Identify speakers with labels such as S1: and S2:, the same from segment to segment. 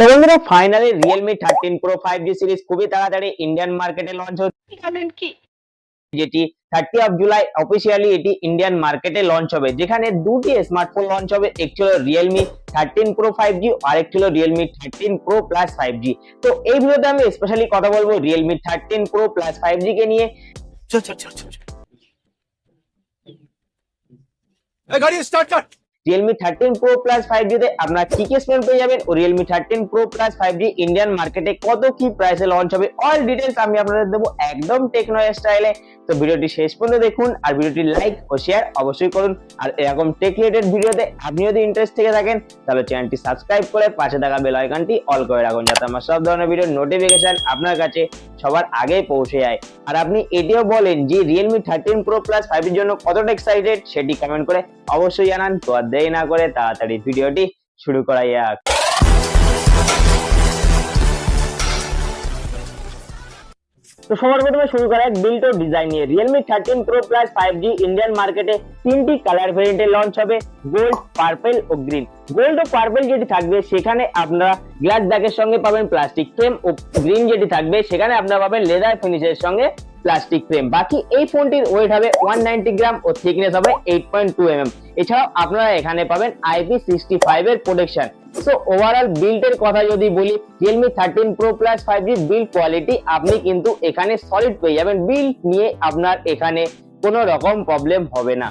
S1: তো বন্ধুরা finally Realme 13 Pro 5G series খুবই তাড়াতাড়ি ইন্ডিয়ান মার্কেটে লঞ্চ হচ্ছে, জানেন কি? যেটি 30 জুলাই অফিসিয়ালি এটি ইন্ডিয়ান মার্কেটে লঞ্চ হবে, যেখানে দুটি স্মার্টফোন লঞ্চ হবে। একটি হলো Realme 13 Pro 5G আর একটি হলো Realme 13 Pro Plus 5G। তো এই ভিডিওতে আমি স্পেশালি কথা বলবো Realme 13 Pro Plus 5G কে নিয়ে। চল চল চল চল গাড়ি স্টার্ট কর। Realme 13 Pro Plus 5G তে আপনারা কি কি স্পেন্ড পেয়ে যাবেন ও Realme 13 Pro Plus 5G Indian মার্কেটে কত কি প্রাইসে লঞ্চ হবে, অল ডিটেইলস আমি আপনাদের দেবো একদম টেকনো স্টাইলে। তো ভিডিওটি শেষ পর্যন্ত দেখুন আর ভিডিওটি লাইক ও শেয়ার অবশ্যই করুন। আর এরকম টেক রিলেটেড ভিডিওতে আপনি যদি ইন্টারেস্ট থেকে থাকেন তাহলে চ্যানেলটি সাবস্ক্রাইব করে পাশে থাকা বেল আইকনটি অল করে রাখুন, যাতে আমার সব ধরনের ভিডিওর নোটিফিকেশন আপনার কাছে সবার আগে পৌঁছে যায়। আর আপনি এটিও বলেন যে Realme 13 Pro Plus 5 এর জন্য কতটা এক্সাইটেড সেটি কমেন্ট করে অবশ্যই জানান। তো আর দেরি না করে তাড়াতাড়ি ভিডিওটি শুরু করা যাক। তো সবার প্রথমে শুরু করা এক বিল্ড ও ডিজাইন নিয়ে। Realme 13 Pro Plus 5G Indian মার্কেটে তিনটি কালার ভেরিয়েন্টে লঞ্চ হবে, গোল্ড, পার্পল ও গ্রিন। গোল্ড ও পার্পল যেটি থাকবে সেখানে আপনারা গ্লাস ব্যাকের সঙ্গে পাবেন প্লাস্টিক ফ্রেম, ও গ্রিন যেটি থাকবে সেখানে আপনারা পাবেন লেদার ফিনিশের সঙ্গে প্লাস্টিক ফ্রেম। বাকি এই ফোনটির ওয়েট হবে 190 গ্রাম ও থিকনেস হবে 8.2 mm। এছাড়াও আপনারা এখানে পাবেন IP65 এর প্রোটেকশন। সো ওভারঅল বিল্ডের কথা যদি বলি, Realme 13 Pro Plus 5G build quality আপনি কিন্তু এখানে সলিড পেয়ে যাবেন। বিল্ড নিয়ে আপনার এখানে কোনো রকম প্রবলেম হবে না।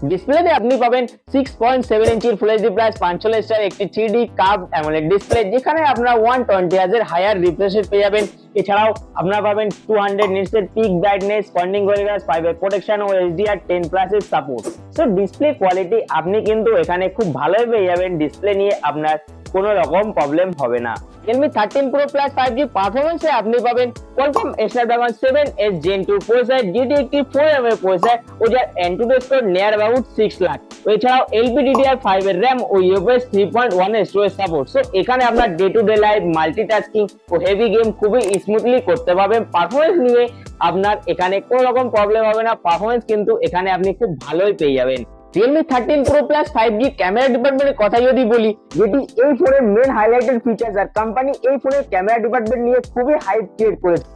S1: ডিসপ্লেতে আপনি পাবেন 6.7 ইঞ্চির ফুল এইচডি প্লাস 540 একটি 3D কার্ভ অ্যামোলেড ডিসপ্লে, যেখানে আপনারা 120 হার্জ এর হায়ার রিফ্রেশ রেট পেয়ে যাবেন। এছাড়াও আপনারা পাবেন 200 নিটস এর পিক ব্রাইটনেস, পয়েন্টিং গরিলা 5 এর প্রোটেকশন ও HDR10+ এর সাপোর্ট। সো ডিসপ্লে কোয়ালিটি আপনি কিন্তু এখানে খুব ভালোই পেয়ে যাবেন। ডিসপ্লে নিয়ে আপনার কোনো রকম প্রবলেম হবে না। Realme 13 Pro Plus 5G পারফরম্যান্সে আপনি পাবেন Qualcomm Snapdragon 7S Gen 2 processor, যেটি একটি 4 এর প্রসেসর ও যার Antutu score near about 6 lakh. এছাড়াও LPDDR5 এর RAM ও UFS 3.1 এর স্টোরেজ সাপোর্ট। সো এখানে আপনার day to day life, multitasking ও হেভি গেম খুবই স্মুথলি করতে পারবেন। পারফরম্যান্স নিয়ে আপনার এখানে কোনো রকম প্রবলেম হবে না। পারফরম্যান্স কিন্তু এখানে আপনি খুব ভালোই পেয়ে যাবেন। Realme 13 Pro Plus 5G camera ডিপার্টমেন্টের কথা যদি বলি, যেটি এই ফোনের মেন হাইলাইটেড ফিচার্স, আর কোম্পানি এই ফোনের ক্যামেরা ডিপার্টমেন্ট নিয়ে খুবই হাইপ ক্রিয়েট করেছে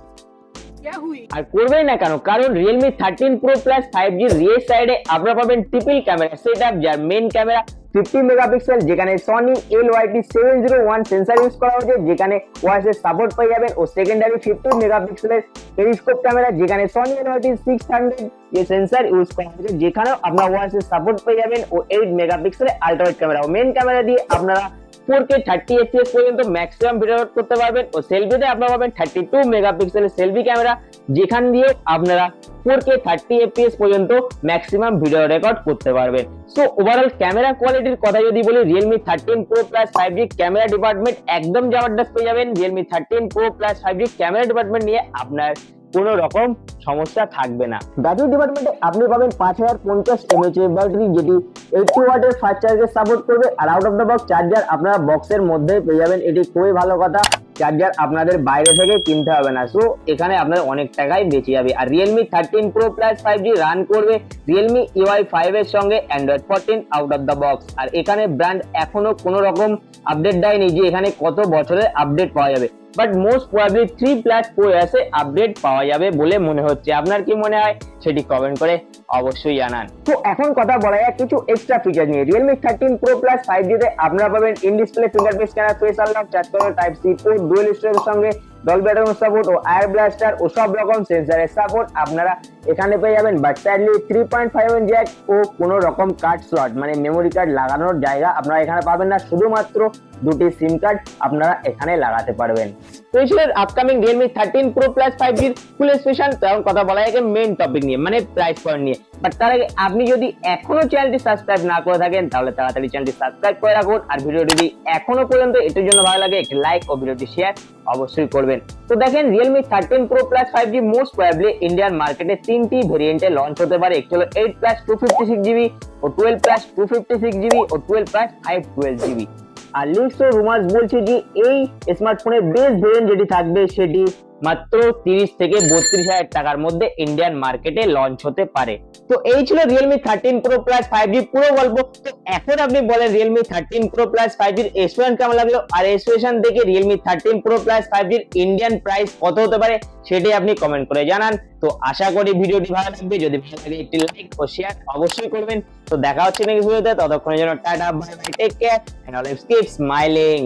S1: আর করবেই না কেন, কারণ Realme 13 Pro Plus 5G রিয়ার সাইডে আপনারা পাবেন ট্রিপল ক্যামেরা সেটআপ, যার মেইন ক্যামেরা 50 মেগাপিক্সেল, যেখানে Sony LYT701 সেন্সর ইউজ করা হয়েছে, যেখানে ওয়াইস এর সাপোর্ট পেয়ে যাবেন। ও সেকেন্ডারি 50 মেগাপিক্সেলের পেরিস্কোপ ক্যামেরা, যেখানে Sony LYT600 যে সেন্সর ইউজ করা হয়েছে, যেখানেও আপনারা ওয়াইস এর সাপোর্ট পেয়ে যাবেন। ও 8 মেগাপিক্সেলের আল্ট্রাওয়াইড ক্যামেরা। ও মেইন ক্যামেরা দিয়ে আপনারা 4K 30 fps পর্যন্ত ম্যাক্সিমাম ভিডিও রেকর্ড করতে পারবেন। ও সেলফিতে আপনারা পাবেন 32 মেগাপিক্সেলের সেলফি ক্যামেরা, যেখান দিয়ে আপনারা 4K 30 fps পর্যন্ত ম্যাক্সিমাম ভিডিও রেকর্ড করতে পারবেন। সো ওভারঅল ক্যামেরা কোয়ালিটির কথা যদি বলি, Realme 13 Pro Plus 5G camera department একদম জবরদস্ত পেয়ে যাবেন। Realme 13 Pro Plus 5G camera department নিয়ে আপনার কোনো রকম সমস্যা থাকবে না। ব্যাটারি ডিপার্টমেন্টে আপনি পাবেন 5050 mAh এর ব্যাটারি, যেটি 80 ওয়াটের ফাস্ট চার্জের সাপোর্ট করবে। আর out of the box charger আপনারা বক্সের মধ্যে পেয়ে যাবেন, এটি খুবই ভালো কথা। চার্জার আপনাদের বাইরে থেকে কিনতে হবে না। সো এখানে আপনাদের অনেক টাকাই বেঁচে যাবে। আর Realme 13 Pro Plus 5G run করবে Realme UI 5 এর সঙ্গে Android 14 out of the box. আর এখানে ব্র্যান্ড এখনো কোনো রকম আপডেট দেয়নি যে এখানে কত বছরের আপডেট পাওয়া যাবে, but most probably 3+4 years A update পাওয়া যাবে বলে মনে হচ্ছে। আপনার কি মনে হয় সেটি কমেন্ট করে অবশ্যই জানান। তো এখন কথা বলা যায় কিছু এক্সট্রা ফিচার নিয়ে। Realme 13 Pro Plus 5G তে আপনারা পাবেন in display fingerprint scanner, face unlock, charge করার টাইপ সি পোর্ট, ডুয়াল স্টোরেজের সঙ্গে ডলবি অ্যাটমস সাপোর্ট ও এয়ার ব্লাস্টার ও সব রকম সেন্সরের সাপোর্ট আপনারা এখানে পেয়ে যাবেন। বাট স্যাডলি 3.5 জ্যাক ও কোনো রকম কার্ড স্লট মানে মেমোরি কার্ড লাগানোর জায়গা আপনারা এখানে পাবেন না। শুধুমাত্র দুটি সিম কার্ড আপনারা এখানে লাগাতে পারবেন। তো এই ছিল upcoming Realme 13 Pro Plus 5G ফুল স্পেশাল। তেমন কথা বলা যায় মেইন টপিক নিয়ে, মানে প্রাইস পয়েন্ট নিয়ে। বাট তার আগে আপনি যদি এখনো চ্যানেলটি সাবস্ক্রাইব না করে থাকেন তাহলে তাড়াতাড়ি চ্যানেলটি সাবস্ক্রাইব করে রাখুন। আর ভিডিও যদি এখনো পর্যন্ত এটার জন্য ভালো লাগে একটি লাইক ও ভিডিওটি শেয়ার অবশ্যই করবেন। তো দেখেন Realme 13 Pro Plus 5G most probably Indian মার্কেটে তিনটি ভেরিয়েন্টে লঞ্চ হতে পারে। একটি হলো 8+ 256GB ও 12+ 256GB ও 12+ 512GB। আর লিস্ট ও রুমার্স বলছে যে এই স্মার্টফোনের বেস ভেরিয়েন্ট যেটি থাকবে সেটি মাত্র 30 থেকে 32,000 টাকার মধ্যে ইন্ডিয়ান মার্কেটে লঞ্চ হতে পারে। তো এই ছিল Realme 13 Pro Plus 5G পুরো গল্প। তো এখন আপনি বলেন Realme 13 Pro Plus 5G এর স্পেসিফিকেশন কেমন লাগলো, আর স্পেসিফিকেশন দেখে Realme 13 Pro Plus 5G এর ইন্ডিয়ান প্রাইস কত হতে পারে সেটাই আপনি কমেন্ট করে জানান। তো আশা করি ভিডিওটি ভালো লাগবে, যদি ভালো লাগে একটি লাইক ও শেয়ার অবশ্যই করবেন। তো দেখা হচ্ছে নেক্সট ভিডিওতে, ততক্ষণের জন্য tata, bye bye, take care and always keep smiling.